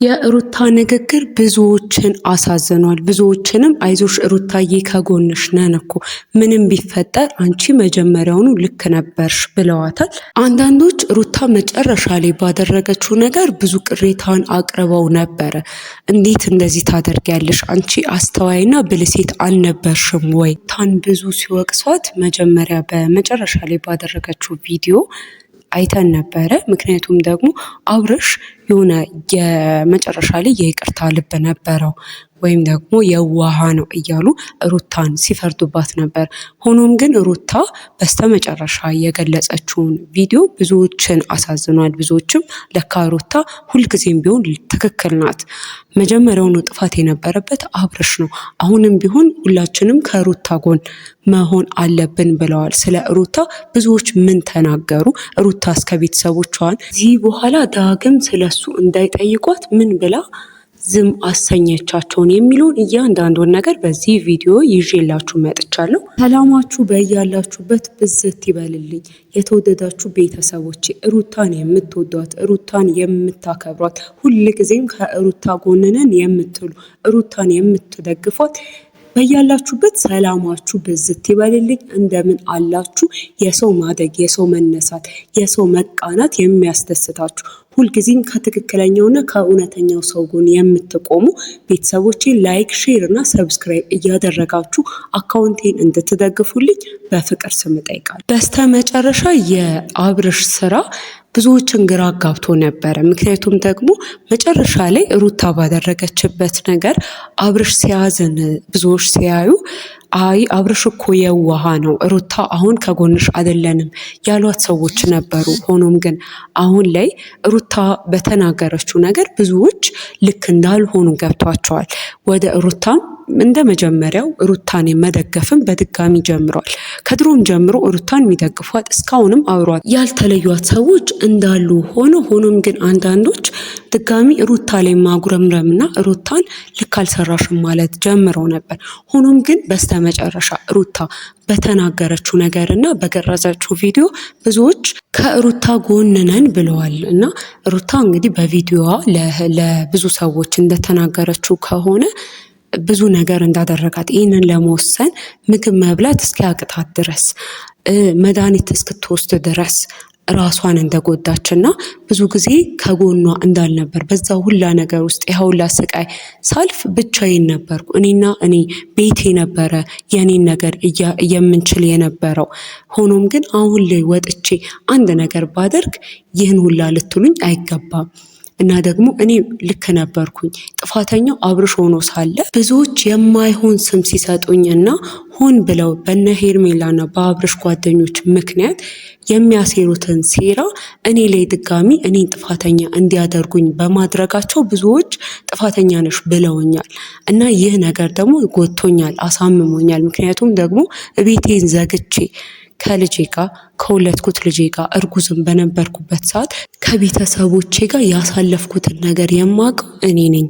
የሩታ ንግግር ብዙዎችን አሳዝኗል። ብዙዎችንም አይዞሽ ሩታዬ ከጎንሽ ነን እኮ ምንም ቢፈጠር አንቺ መጀመሪያውኑ ልክ ነበርሽ ብለዋታል። አንዳንዶች ሩታ መጨረሻ ላይ ባደረገችው ነገር ብዙ ቅሬታን አቅርበው ነበረ። እንዴት እንደዚህ ታደርጊያለሽ? አንቺ አስተዋይና ብልህ ሴት አልነበርሽም ወይ? ታን ብዙ ሲወቅሷት በመጨረሻ ላይ ባደረገችው ቪዲዮ አይተን ነበረ። ምክንያቱም ደግሞ አብርሽ የሆነ የመጨረሻ ላይ የይቅርታ ልብ ነበረው ወይም ደግሞ የዋሃ ነው እያሉ ሩታን ሲፈርዱባት ነበር። ሆኖም ግን ሩታ በስተመጨረሻ የገለጸችውን ቪዲዮ ብዙዎችን አሳዝኗል። ብዙዎችም ለካ ሩታ ሁልጊዜም ቢሆን ትክክል ናት፣ መጀመሪያውኑ ጥፋት የነበረበት አብርሽ ነው፣ አሁንም ቢሆን ሁላችንም ከሩታ ጎን መሆን አለብን ብለዋል። ስለ ሩታ ብዙዎች ምን ተናገሩ? ሩታ እስከ ቤተሰቦቿን እዚህ በኋላ ዳግም ስለሱ እንዳይጠይቋት ምን ብላ ዝም አሰኘቻቸውን የሚለውን እያንዳንዱን ነገር በዚህ ቪዲዮ ይዤላችሁ መጥቻለሁ። ሰላማችሁ በያላችሁበት ብዝት ይበልልኝ። የተወደዳችሁ ቤተሰቦቼ ሩታን የምትወዷት ሩታን የምታከብሯት ሁልጊዜም ከሩታ ጎን ነን የምትሉ ሩታን የምትደግፏት በያላችሁበት ሰላማችሁ ብዝት ይበልልኝ። እንደምን አላችሁ? የሰው ማደግ፣ የሰው መነሳት፣ የሰው መቃናት የሚያስደስታችሁ ሁልጊዜም ከትክክለኛውና ከእውነተኛው ሰው ጎን የምትቆሙ ቤተሰቦቼ ላይክ፣ ሼር እና ሰብስክራይብ እያደረጋችሁ አካውንቴን እንድትደግፉልኝ በፍቅር ስም እጠይቃለሁ። በስተመጨረሻ የአብርሽ ስራ ብዙዎችን ግራ አጋብቶ ነበረ። ምክንያቱም ደግሞ መጨረሻ ላይ ሩታ ባደረገችበት ነገር አብርሽ ሲያዝን ብዙዎች ሲያዩ አይ አብርሽ እኮ የዋሃ ነው፣ ሩታ አሁን ከጎንሽ አይደለንም ያሏት ሰዎች ነበሩ። ሆኖም ግን አሁን ላይ ሩታ በተናገረችው ነገር ብዙዎች ልክ እንዳልሆኑ ገብቷቸዋል። ወደ ሩታም እንደ መጀመሪያው ሩታን መደገፍም በድጋሚ ጀምሯል። ከድሮም ጀምሮ ሩታን የሚደግፏት እስካሁንም አብሯት ያልተለዩት ሰዎች እንዳሉ ሆኖም ግን አንዳንዶች ድጋሚ ሩታ ላይ ማጉረምረምና ሩታን ልክ አልሰራሽም ማለት ጀምረው ነበር። ሆኖም ግን በስተመጨረሻ ሩታ በተናገረችው ነገርና በቀረጸችው ቪዲዮ ብዙዎች ከሩታ ጎን ነን ብለዋል። እና ሩታ እንግዲህ በቪዲዮዋ ለብዙ ሰዎች እንደተናገረችው ከሆነ ብዙ ነገር እንዳደረጋት ይህንን ለመወሰን ምግብ መብላት እስኪያቅታት ድረስ መድኃኒት እስክትወስድ ድረስ ራሷን እንደጎዳችና ብዙ ጊዜ ከጎኗ እንዳልነበር በዛ ሁላ ነገር ውስጥ ሁላ ስቃይ ሳልፍ ብቻዬን ነበርኩ፣ እኔ ቤቴ ነበረ የኔን ነገር የምንችል የነበረው። ሆኖም ግን አሁን ላይ ወጥቼ አንድ ነገር ባደርግ ይህን ሁላ ልትሉኝ አይገባም እና ደግሞ እኔ ልክ ነበርኩኝ፣ ጥፋተኛው አብርሽ ሆኖ ሳለ ብዙዎች የማይሆን ስም ሲሰጡኝ እና ሆን ብለው በነ ሄርሜላና በአብርሽ ጓደኞች ምክንያት የሚያሴሩትን ሴራ እኔ ላይ ድጋሚ እኔን ጥፋተኛ እንዲያደርጉኝ በማድረጋቸው ብዙዎች ጥፋተኛ ነሽ ብለውኛል። እና ይህ ነገር ደግሞ ጎድቶኛል፣ አሳምሞኛል። ምክንያቱም ደግሞ ቤቴን ዘግቼ ከልጄ ጋር ከወለድኩት ልጄ ጋር እርጉዝም በነበርኩበት ሰዓት ከቤተሰቦቼ ጋር ያሳለፍኩትን ነገር የማውቀው እኔ ነኝ።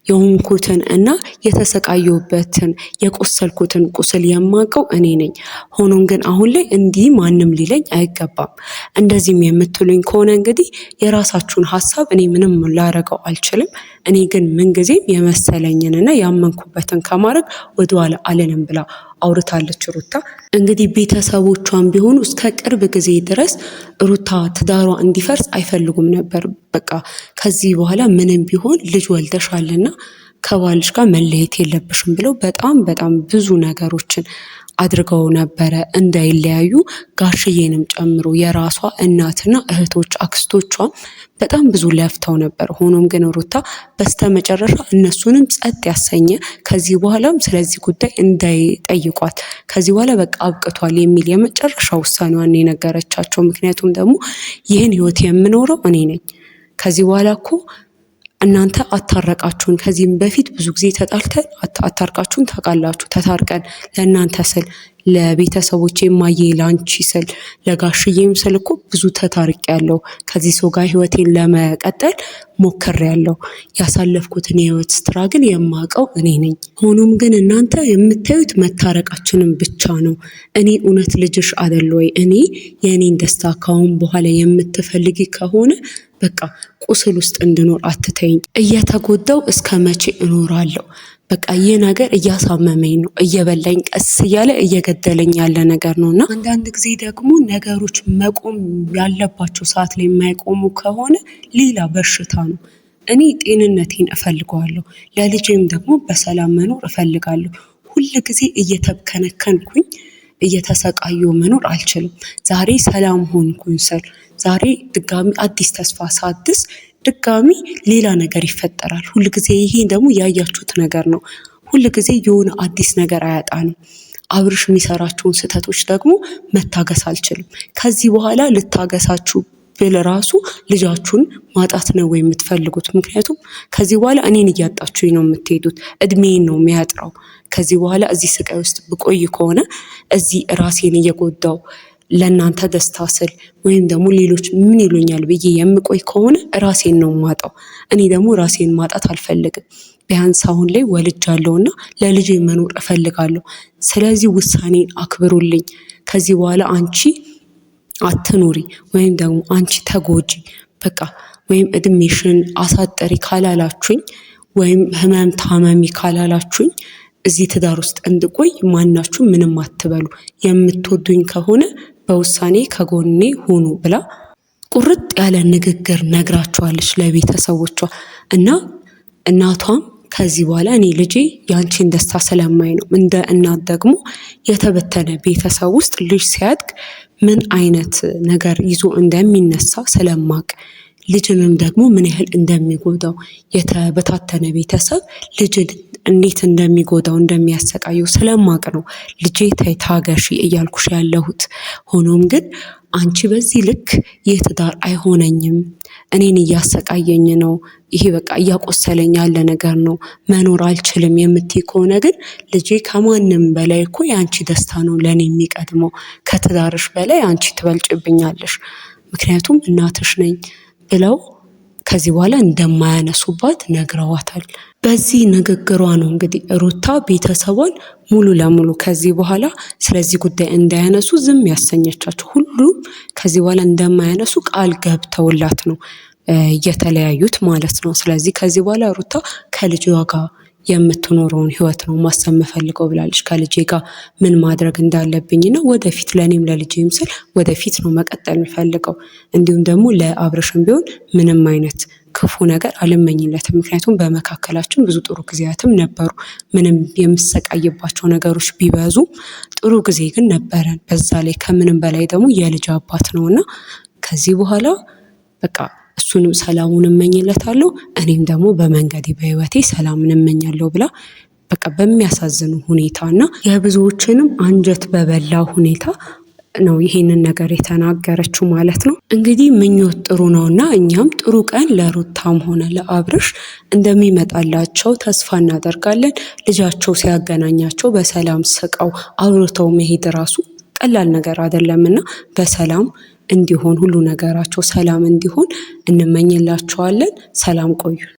የሆንኩትን እና የተሰቃየሁበትን የቆሰልኩትን ቁስል የማውቀው እኔ ነኝ። ሆኖም ግን አሁን ላይ እንዲህ ማንም ሊለኝ አይገባም። እንደዚህም የምትሉኝ ከሆነ እንግዲህ የራሳችሁን ሀሳብ፣ እኔ ምንም ላረገው አልችልም። እኔ ግን ምንጊዜም የመሰለኝንና ያመንኩበትን ከማድረግ ወደኋላ አልልም ብላ አውርታለች ሩታ። እንግዲህ ቤተሰቦቿን ቢሆኑ እስከ ቅርብ ጊዜ ድረስ ሩታ ትዳሯ እንዲፈርስ አይፈልጉም ነበር። በቃ ከዚህ በኋላ ምንም ቢሆን ልጅ ወልደሻልና ከባልሽ ጋር መለየት የለብሽም ብለው በጣም ብዙ ነገሮችን አድርገው ነበረ እንዳይለያዩ፣ ጋሽዬንም ጨምሮ የራሷ እናትና እህቶች አክስቶቿ በጣም ብዙ ለፍተው ነበር። ሆኖም ግን ሩታ በስተመጨረሻ እነሱንም ጸጥ ያሰኘ ከዚህ በኋላም ስለዚህ ጉዳይ እንዳይጠይቋት ከዚህ በኋላ በቃ አብቅቷል የሚል የመጨረሻ ውሳኔዋን የነገረቻቸው። ምክንያቱም ደግሞ ይህን ህይወት የምኖረው እኔ ነኝ፣ ከዚህ በኋላ እኮ እናንተ አታረቃችሁን። ከዚህም በፊት ብዙ ጊዜ ተጣልተን አታርቃችሁን ታውቃላችሁ። ተታርቀን ለእናንተ ስል ለቤተሰቦቼ እማዬ ላንቺ ስል ለጋሽዬም ስል እኮ ብዙ ተታርቄያለሁ። ከዚህ ሰው ጋር ህይወቴን ለመቀጠል ሞክሬያለሁ። ያሳለፍኩትን የህይወት ስትራግል የማውቀው እኔ ነኝ። ሆኖም ግን እናንተ የምታዩት መታረቃችንን ብቻ ነው። እኔ እውነት ልጅሽ አይደል ወይ? እኔ የእኔን ደስታ ካሁን በኋላ የምትፈልጊ ከሆነ በቃ ቁስል ውስጥ እንድኖር አትተይኝ። እየተጎዳው እስከ መቼ እኖራለሁ? በቃ ይህ ነገር እያሳመመኝ ነው፣ እየበላኝ ቀስ እያለ እየገደለኝ ያለ ነገር ነው። እና አንዳንድ ጊዜ ደግሞ ነገሮች መቆም ያለባቸው ሰዓት ላይ የማይቆሙ ከሆነ ሌላ በሽታ ነው። እኔ ጤንነቴን እፈልገዋለሁ፣ ለልጄም ደግሞ በሰላም መኖር እፈልጋለሁ። ሁል ጊዜ እየተብከነከንኩኝ እየተሰቃየሁ መኖር አልችልም። ዛሬ ሰላም ሆንኩኝ ስል ዛሬ ድጋሚ አዲስ ተስፋ ሳድስ ድጋሚ ሌላ ነገር ይፈጠራል። ሁል ጊዜ ይሄ ደግሞ ያያችሁት ነገር ነው። ሁል ጊዜ የሆነ አዲስ ነገር አያጣንም። አብርሽ የሚሰራቸውን ስህተቶች ደግሞ መታገስ አልችልም። ከዚህ በኋላ ልታገሳችሁ ብል ራሱ ልጃችሁን ማጣት ነው የምትፈልጉት? ምክንያቱም ከዚህ በኋላ እኔን እያጣችሁኝ ነው የምትሄዱት። እድሜን ነው የሚያጥረው። ከዚህ በኋላ እዚህ ስቃይ ውስጥ ብቆይ ከሆነ እዚህ ራሴን እየጎዳው ለእናንተ ደስታ ስል ወይም ደግሞ ሌሎች ምን ይሉኛል ብዬ የምቆይ ከሆነ ራሴን ነው ማጣው። እኔ ደግሞ ራሴን ማጣት አልፈልግም። ቢያንስ አሁን ላይ ወልጃለሁና ለልጄ መኖር እፈልጋለሁ። ስለዚህ ውሳኔን አክብሩልኝ። ከዚህ በኋላ አንቺ አትኑሪ ወይም ደግሞ አንቺ ተጎጂ በቃ ወይም እድሜሽን አሳጠሪ ካላላችሁኝ ወይም ህመም ታመሚ ካላላችሁኝ እዚህ ትዳር ውስጥ እንድቆይ ማናችሁ ምንም አትበሉ። የምትወዱኝ ከሆነ በውሳኔ ከጎኔ ሁኑ ብላ ቁርጥ ያለ ንግግር ነግራቸዋለች ለቤተሰቦቿ። እና እናቷም ከዚህ በኋላ እኔ ልጄ ያንቺን ደስታ ስለማይ ነው። እንደ እናት ደግሞ የተበተነ ቤተሰብ ውስጥ ልጅ ሲያድግ ምን አይነት ነገር ይዞ እንደሚነሳ ስለማቅ ልጅንም ደግሞ ምን ያህል እንደሚጎዳው የተበታተነ ቤተሰብ ልጅን እንዴት እንደሚጎዳው እንደሚያሰቃየው ስለማቅ ነው ልጄ ተይ ታገሺ እያልኩሽ ያለሁት። ሆኖም ግን አንቺ በዚህ ልክ ይህ ትዳር አይሆነኝም፣ እኔን እያሰቃየኝ ነው፣ ይሄ በቃ እያቆሰለኝ ያለ ነገር ነው፣ መኖር አልችልም የምትይ ከሆነ ግን ልጄ ከማንም በላይ እኮ የአንቺ ደስታ ነው ለእኔ የሚቀድመው። ከትዳርሽ በላይ አንቺ ትበልጭብኛለሽ፣ ምክንያቱም እናትሽ ነኝ ብለው ከዚህ በኋላ እንደማያነሱባት ነግረዋታል። በዚህ ንግግሯ ነው እንግዲህ ሩታ ቤተሰቧን ሙሉ ለሙሉ ከዚህ በኋላ ስለዚህ ጉዳይ እንዳያነሱ ዝም ያሰኘቻቸው። ሁሉም ከዚህ በኋላ እንደማያነሱ ቃል ገብተውላት ነው የተለያዩት ማለት ነው። ስለዚህ ከዚህ በኋላ ሩታ ከልጇ ጋር የምትኖረውን ህይወት ነው ማሰብ የምፈልገው ብላለች። ከልጄ ጋር ምን ማድረግ እንዳለብኝና ወደፊት ለእኔም ለልጄም ስል ወደፊት ነው መቀጠል የምፈልገው። እንዲሁም ደግሞ ለአብርሽም ቢሆን ምንም አይነት ክፉ ነገር አልመኝለትም። ምክንያቱም በመካከላችን ብዙ ጥሩ ጊዜያትም ነበሩ። ምንም የምሰቃይባቸው ነገሮች ቢበዙ ጥሩ ጊዜ ግን ነበረን። በዛ ላይ ከምንም በላይ ደግሞ የልጅ አባት ነውና ከዚህ በኋላ በቃ እሱንም ሰላሙን እመኝለታለሁ፣ እኔም ደግሞ በመንገዴ በህይወቴ ሰላምን እመኛለሁ ብላ በቃ በሚያሳዝኑ ሁኔታና የብዙዎችንም አንጀት በበላ ሁኔታ ነው ይሄንን ነገር የተናገረችው ማለት ነው። እንግዲህ ምኞት ጥሩ ነውና እኛም ጥሩ ቀን ለሩታም ሆነ ለአብርሽ እንደሚመጣላቸው ተስፋ እናደርጋለን። ልጃቸው ሲያገናኛቸው በሰላም ስቀው አውርተው መሄድ ራሱ ቀላል ነገር አይደለምና በሰላም እንዲሆን ሁሉ ነገራቸው ሰላም እንዲሆን እንመኝላቸዋለን። ሰላም ቆዩ።